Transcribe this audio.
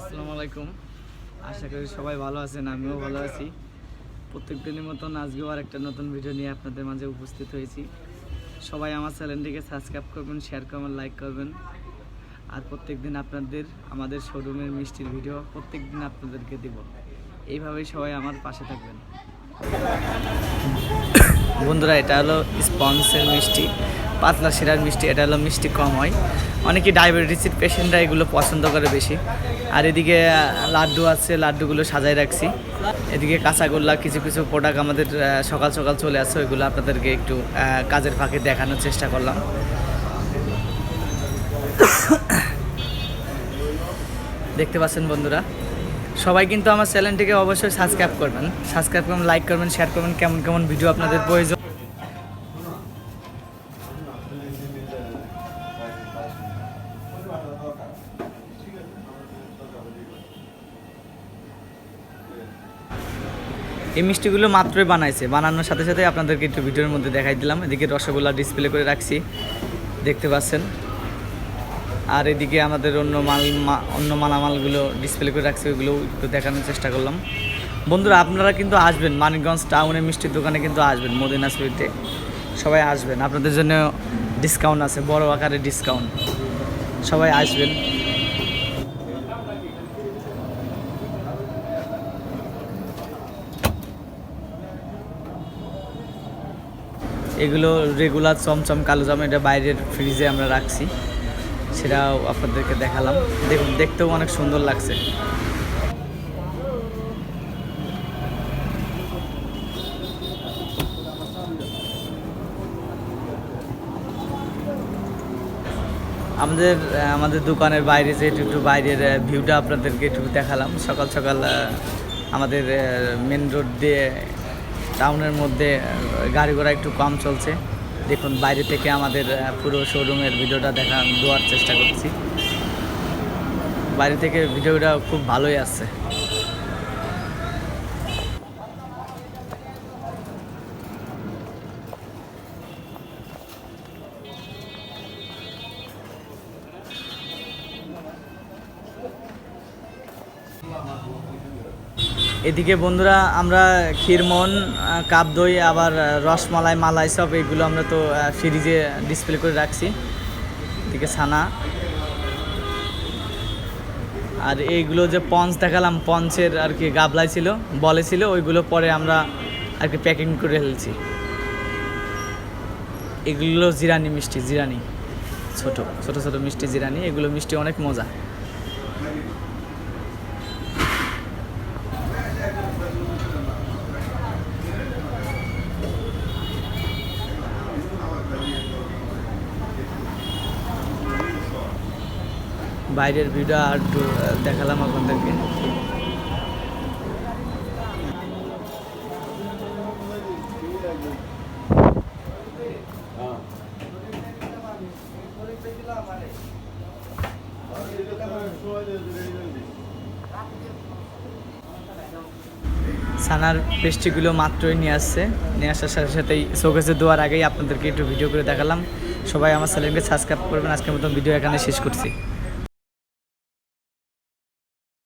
আসসালামু আলাইকুম। আশা করি সবাই ভালো আছেন, আমিও ভালো আছি। প্রত্যেক দিনের মতন আজকেও আর একটা নতুন ভিডিও নিয়ে আপনাদের মাঝে উপস্থিত হয়েছি। সবাই আমার চ্যানেলটিকে সাবস্ক্রাইব করবেন, শেয়ার করবেন, লাইক করবেন। আর প্রত্যেক দিন আপনাদের আমাদের শোরুমের মিষ্টির ভিডিও প্রত্যেক দিন আপনাদেরকে দেব। এইভাবেই সবাই আমার পাশে থাকবেন। বন্ধুরা, এটা হলো স্পঞ্জের মিষ্টি, পাতলা শিরার মিষ্টি। এটা হলো মিষ্টি কম হয়, অনেকে ডায়াবেটিসের পেশেন্টরা এগুলো পছন্দ করে বেশি। আর এদিকে লাড্ডু আছে, লাড্ডুগুলো সাজায় রাখছি। এদিকে কাঁচাগোল্লা কিছু কিছু প্রোডাক্ট আমাদের সকাল সকাল চলে আসছে, ওইগুলো আপনাদেরকে একটু কাজের ফাঁকে দেখানোর চেষ্টা করলাম। দেখতে পাচ্ছেন বন্ধুরা, সবাই কিন্তু আমার চ্যানেলটিকে অবশ্যই সাবস্ক্রাইব করবেন, লাইক করবেন, শেয়ার করবেন। কেমন কেমন ভিডিও আপনাদের প্রয়োজন। এই মিষ্টিগুলো মাত্রই বানানোর সাথে সাথে আপনাদেরকে একটু ভিডিওর মধ্যে দেখাই দিলাম। এদিকে রসগোল্লা ডিসপ্লে করে রাখছি, দেখতে পাচ্ছেন। আর এদিকে আমাদের অন্য মালামালগুলো ডিসপ্লে করে রাখছি, ওইগুলো একটু দেখানোর চেষ্টা করলাম। বন্ধুরা, আপনারা কিন্তু আসবেন মানিকগঞ্জ টাউনের মিষ্টির দোকানে, কিন্তু আসবেন মদিনা সুইটে, সবাই আসবেন। আপনাদের জন্য ডিসকাউন্ট আছে, বড় আকারে ডিসকাউন্ট, সবাই আসবেন। এগুলো রেগুলার চমচম কালোজাম, এটা বাইরের ফ্রিজে আমরা রাখছি, সেটাও আপনাদেরকে দেখালাম। দেখুন, দেখতেও অনেক সুন্দর লাগছে। আমাদের দোকানের বাইরে যে একটু বাইরের ভিউটা আপনাদেরকে একটু দেখালাম। সকাল সকাল আমাদের মেন রোড দিয়ে টাউনের মধ্যে গাড়ি ঘোড়া একটু কম চলছে। দেখুন, বাইরে থেকে আমাদের পুরো শোরুমের ভিডিওটা দেওয়ার চেষ্টা করছি। বাইরে থেকে ভিডিওটা খুব ভালোই আসছে। এদিকে বন্ধুরা, আমরা ক্ষীরমোহন, কাপ দই, আবার রসমালাই, মালাই সব এগুলো আমরা তো ফ্রিজে ডিসপ্লে করে রাখছি। এদিকে ছানা, আর এইগুলো যে পঞ্চ দেখালাম, পঞ্চের আর কি গাবলাই ছিল, বলেছিল, ওইগুলো পরে আমরা আর কি প্যাকিং করে ফেলছি। এগুলো জিরানি মিষ্টি, জিরানি ছোট ছোট ছোট মিষ্টি জিরানি, এগুলো মিষ্টি অনেক মজা। বাইরের ভিডিও আর একটু দেখালাম আপনাদেরকে। ছানার পেস্ট্রিগুলো মাত্রই নিয়ে আসার সাথে সাথেই শোকেসে দেওয়ার আগেই আপনাদেরকে একটু ভিডিও করে দেখালাম। সবাই আমার চ্যানেলকে সাবস্ক্রাইব করবেন। আজকের মতন ভিডিও এখানে শেষ করছি।